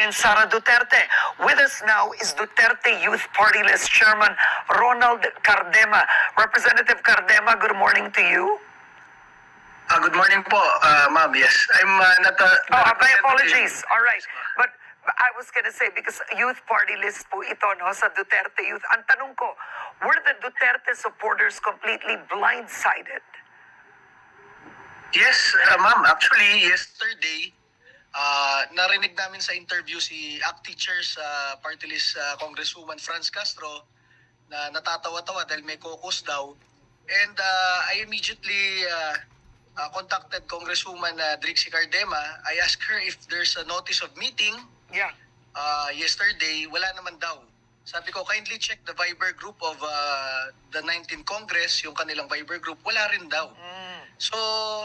President Sara Duterte. With us now is Duterte Youth Party List Chairman Ronald Cardema. Representative Cardema, good morning to you. Good morning po, ma'am. Yes, I'm not a... My apologies. All right. But I was gonna say, because youth party list po ito, no, sa Duterte Youth. Ang tanong ko, were the Duterte supporters completely blindsided? Yes, ma'am. Actually, yesterday, narinig namin sa interview si ACT Chair sa party list Congresswoman Franz Castro na natatawa-tawa dahil may caucus daw. And I immediately contacted Congresswoman Drixie Cardema. I asked her if there's a notice of meeting. Yeah. Yesterday, wala naman daw. Sabi ko, kindly check the Viber group of the 19th Congress, yung kanilang Viber group. Wala rin daw. So,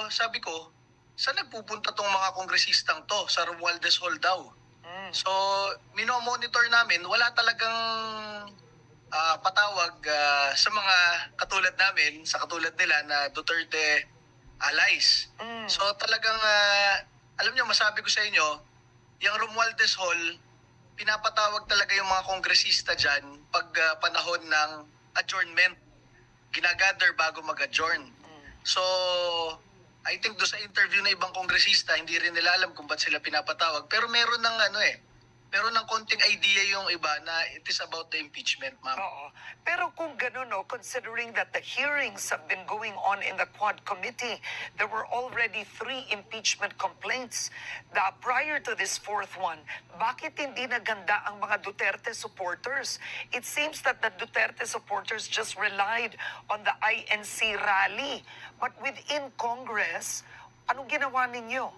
sabi ko, saan nagpupunta tong mga kongresistang to? Sa Romualdez Hall daw. So, minomonitor namin, wala talagang patawag sa mga katulad namin, sa katulad nila na Duterte allies. So, talagang, alam niyo, masabi ko sa inyo, yung Romualdez Hall, pinapatawag talaga yung mga kongresista dyan pag panahon ng adjournment. Ginagather bago mag-adjourn. So, I think do sa interview na ibang kongresista, hindi rin nila alam kung ba't sila pinapatawag. Pero meron ng meron ng konting idea yung iba na it is about the impeachment, ma'am. Oo. Pero kung gano'n, no, considering that the hearings have been going on in the Quad Committee, there were already 3 impeachment complaints. Prior to this 4th one, bakit hindi naganda ang mga Duterte supporters? It seems that the Duterte supporters just relied on the INC rally. But within Congress, anong ginawa ninyo?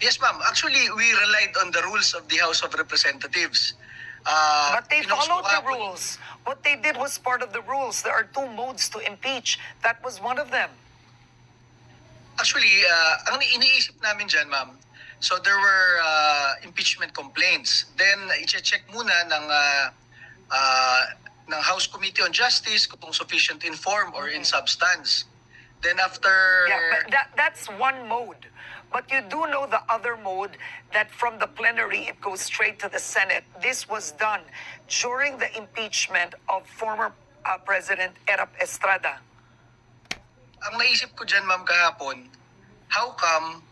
Yes, ma'am. Actually, we relied on the rules of the House of Representatives. But they followed the rules. What they did was part of the rules. There are 2 modes to impeach. That was one of them. Actually, ang iniisip namin dyan, ma'am, so there were impeachment complaints. Then, i-check muna ng House Committee on Justice kung sufficient in form or in substance. Then after... Yeah, but that's one mode. But you do know the other mode, that from the plenary, it goes straight to the Senate. This was done during the impeachment of former President Erap Estrada. Ang naisip ko dyan, ma'am, kahapon, how come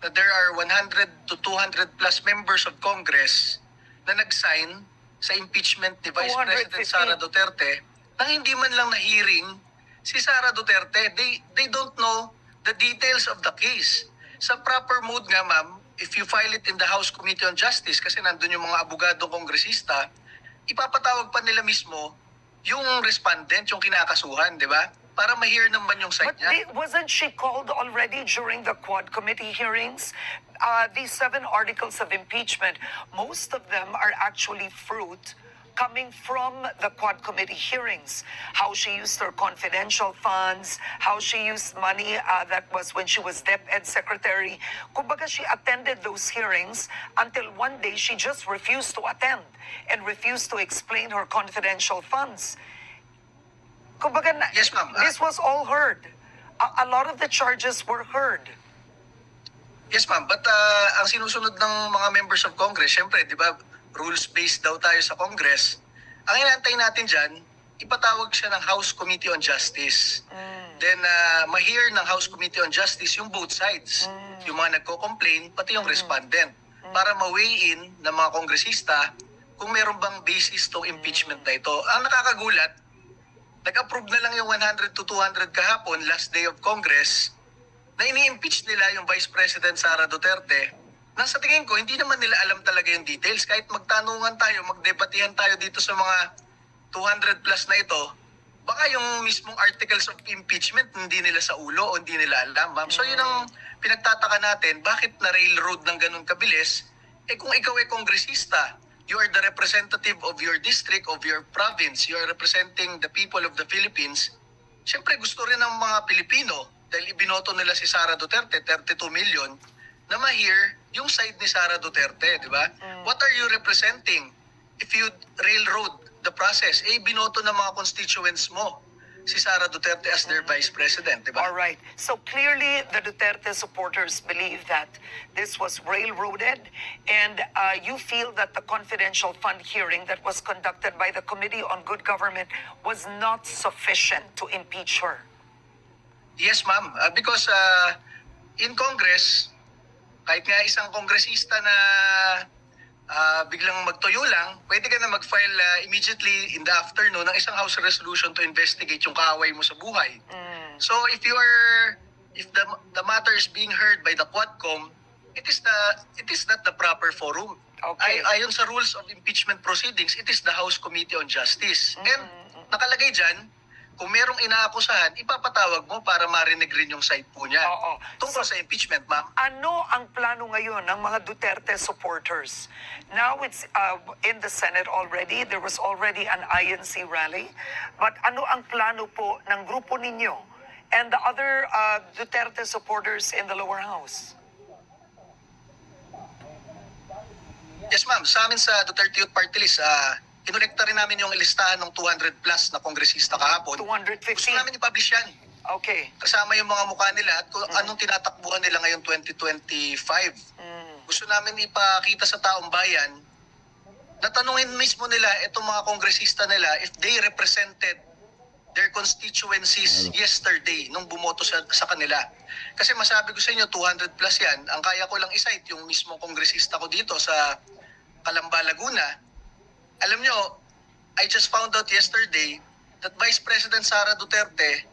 that there are 100 to 200 plus members of Congress na nag-sign sa impeachment ni Vice President Sara Duterte nang hindi man lang na-hearing si Sara Duterte? They don't know the details of the case. Sa proper mode nga, ma'am, if you file it in the House Committee on Justice, kasi nandun yung mga abogadong kongresista, ipapatawag pa nila mismo yung respondent, yung kinakasuhan, di ba? Para ma-hear naman yung side niya. But wasn't she called already during the Quad Committee hearings? These 7 articles of impeachment, most of them are actually fruit coming from the Quad Committee hearings. How she used her confidential funds, how she used money that was when she was DepEd Secretary. Kumbaga, she attended those hearings until one day she just refused to attend and refused to explain her confidential funds. Kumbaga, Yes, ma'am. This was all heard. A lot of the charges were heard. Yes, ma'am. But ang sinusunod ng mga members of Congress, syempre, di ba, rules-based daw tayo sa Congress. Ang inaantay natin dyan, ipatawag siya ng House Committee on Justice. Then, ma-hear ng House Committee on Justice yung both sides. Yung mga nagko-complain, pati yung respondent. Para ma-weigh in ng mga kongresista kung meron bang basis tong impeachment na ito. Ang nakakagulat, nag-approve na lang yung 100 to 200 kahapon, last day of Congress, na ini-impeach nila yung Vice President Sara Duterte. Nang sa tingin ko, hindi naman nila alam talaga yung details. Kahit magtanungan tayo, magdebatihan tayo dito sa mga 200 plus na ito, baka yung mismong articles of impeachment hindi nila sa ulo o hindi nila alam, ma'am. So yun ang pinagtataka natin, bakit na railroad ng ganun kabilis? Kung ikaw ay kongresista, you are the representative of your district, of your province, you are representing the people of the Philippines, syempre gusto rin ng mga Pilipino, dahil ibinoto nila si Sara Duterte, 32 million, na ma-hear yung side ni Sara Duterte, di ba? What are you representing if you railroad the process? Binoto ng mga constituents mo. si Sara Duterte as their Vice President, di ba? All right. So clearly, the Duterte supporters believe that this was railroaded, and you feel that the confidential fund hearing that was conducted by the Committee on Good Government was not sufficient to impeach her. Yes, ma'am. Because in Congress, kahit nga isang kongresista na biglang magtuyo lang, pwede ka na mag-file immediately in the afternoon ng isang House resolution to investigate yung kaaway mo sa buhay. So if the matter is being heard by the Quadcom, it is not the proper forum. Okay. Ayon sa rules of impeachment proceedings, it is the House Committee on Justice. And nakalagay dyan, kung merong inaakusahan, ipapatawag mo para marinig rin yung side po niya. Oo. Tungkol sa impeachment, ma'am. Ano ang plano ngayon ng mga Duterte supporters? Now it's in the Senate already. There was already an INC rally. But ano ang plano po ng grupo ninyo and the other Duterte supporters in the lower house? Yes, ma'am. Sa amin sa Duterte Youth Party List, kinolekta rin namin yung listahan ng 200 plus na kongresista kahapon. 215. Gusto namin i-publish yan. Okay. Kasama yung mga mukha nila at kung anong tinatakbuhan nila ngayon 2025. Gusto namin ipakita sa taong bayan na tanungin mismo nila itong mga kongresista nila if they represented their constituencies yesterday nung bumoto sa kanila. Kasi masabi ko sa inyo, 200 plus yan. Ang kaya ko lang isite yung mismo kongresista ko dito sa Calamba, Laguna. Alam nyo, I just found out yesterday that Vice President Sara Duterte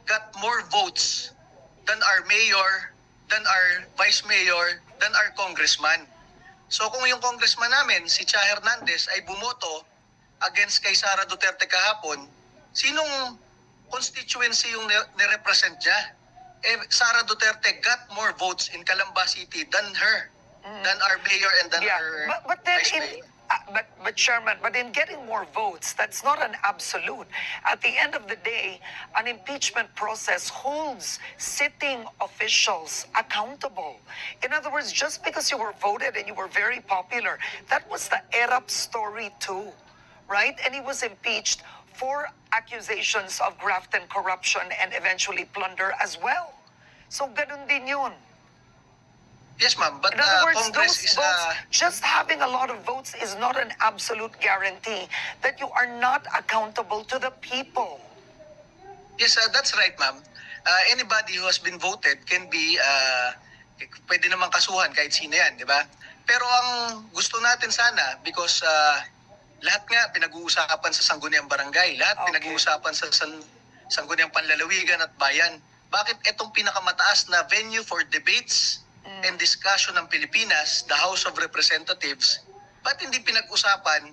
got more votes than our mayor, than our vice mayor, than our congressman. So kung yung congressman namin, si Cha Hernandez, ay bumoto against kay Sara Duterte kahapon, sinong constituency yung nirepresent niya? Sara Duterte got more votes in Calamba City than her, than our mayor and than our But then vice mayor. But Chairman, but in getting more votes, that's not an absolute. At the end of the day, an impeachment process holds sitting officials accountable. In other words, just because you were voted and you were very popular, that was the ERAP story too, right? And he was impeached for accusations of graft and corruption and eventually plunder as well. So ganun din yun. Yes, ma'am. But In other words, Congress those is votes, just having a lot of votes is not an absolute guarantee that you are not accountable to the people. Yes, that's right, ma'am. Anybody who has been voted can be, pwede namang kasuhan kahit sino yan, di ba? Pero ang gusto natin sana, because lahat nga pinag-uusapan sa Sangguniang Barangay, lahat Okay. pinag-uusapan sa Sangguniang Panlalawigan at Bayan. Bakit itong pinakamataas na venue for debates and discussion ng Pilipinas, the House of Representatives, ba't hindi pinag-usapan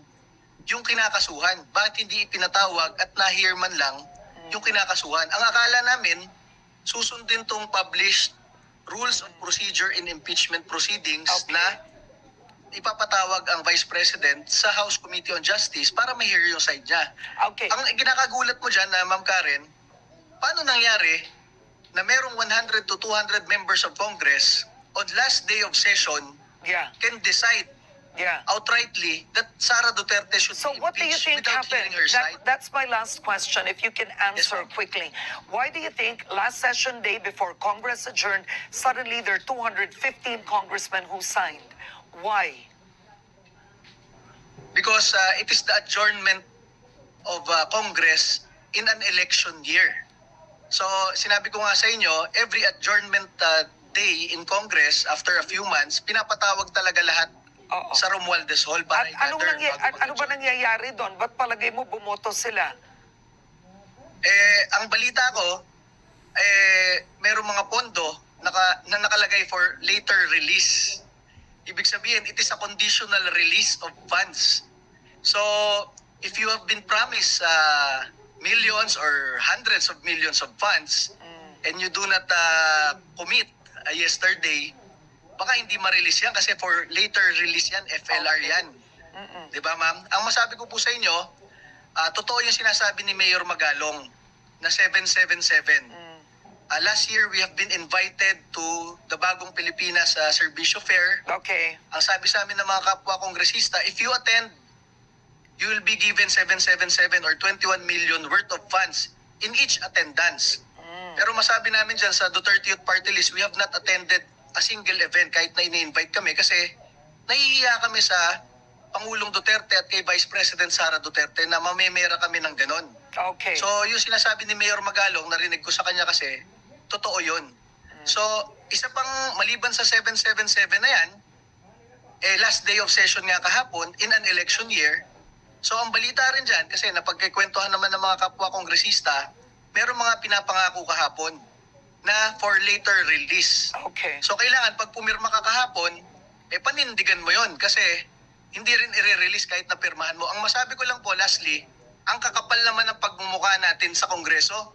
yung kinakasuhan? Bakit hindi pinatawag at na-hear man lang yung kinakasuhan? Ang akala namin, susundin tong published rules of procedure in impeachment proceedings Okay. na ipapatawag ang Vice President sa House Committee on Justice para ma-hear yung side niya. Okay. Ang ginakagulat mo dyan, Ma'am Karen, paano nangyari na merong 100 to 200 members of Congress on last day of session Yeah. can decide Yeah. outrightly that Sara Duterte should So be what do you impeached think without happened? hearing her side? That's my last question, if you can answer ma'am. quickly. Why do you think last session day before Congress adjourned, suddenly there are 215 congressmen who signed? Why? Because it is the adjournment of Congress in an election year. So sinabi ko nga sa inyo, every adjournment day in Congress after a few months, pinapatawag talaga lahat Oo. sa Romualdez Hall para At i-gather bago ano ba mag-adjourn. nangyayari doon? Ba't palagay mo bumoto sila? Ang balita ko, merong mga pondo na nakalagay for later release. Ibig sabihin, it is a conditional release of funds. So, if you have been promised millions or hundreds of millions of funds and you do not commit yesterday, baka hindi ma-release yan kasi for later release yan, FLR yan. Di ba, ma'am? Ang masabi ko po sa inyo, totoo yung sinasabi ni Mayor Magalong na 777. Last year, we have been invited to the Bagong Pilipinas Servicio Fair. Okay. Ang sabi sa amin ng mga kapwa kongresista, if you attend, you will be given 777 or 21 million worth of funds in each attendance. Pero masabi namin dyan sa Duterte Youth Party List, we have not attended a single event kahit na ini-invite kami kasi nahihiya kami sa Pangulong Duterte at kay Vice President Sara Duterte na mamemera kami ng ganon. Okay. So yung sinasabi ni Mayor Magalong, narinig ko sa kanya kasi, totoo yun. So isa pang maliban sa 777 na yan, last day of session nga kahapon in an election year. So ang balita rin dyan, kasi napagkikwentuhan naman ng mga kapwa kongresista, meron mga pinapangako kahapon na for later release. Okay. So kailangan pag pumirma ka kahapon, panindigan mo yon kasi hindi rin i-release kahit na pirmahan mo. Ang masabi ko lang po, lastly, ang kakapal naman ng pagmumukha natin sa Kongreso.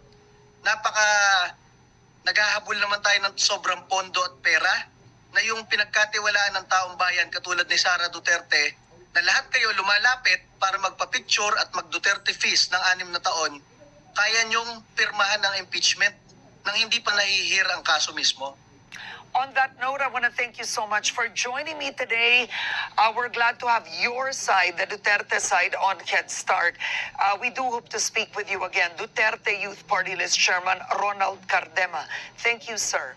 Naghahabol naman tayo ng sobrang pondo at pera na yung pinagkatiwalaan ng taong bayan katulad ni Sara Duterte na lahat kayo lumalapit para magpa-picture at mag-Duterte feast ng 6 na taon, kaya nyong pirmahan ng impeachment nang hindi pa nahihira ang kaso mismo. On that note, I want to thank you so much for joining me today. We're glad to have your side, the Duterte side, on Head Start. We do hope to speak with you again. Duterte Youth Party List Chairman Ronald Cardema. Thank you, sir.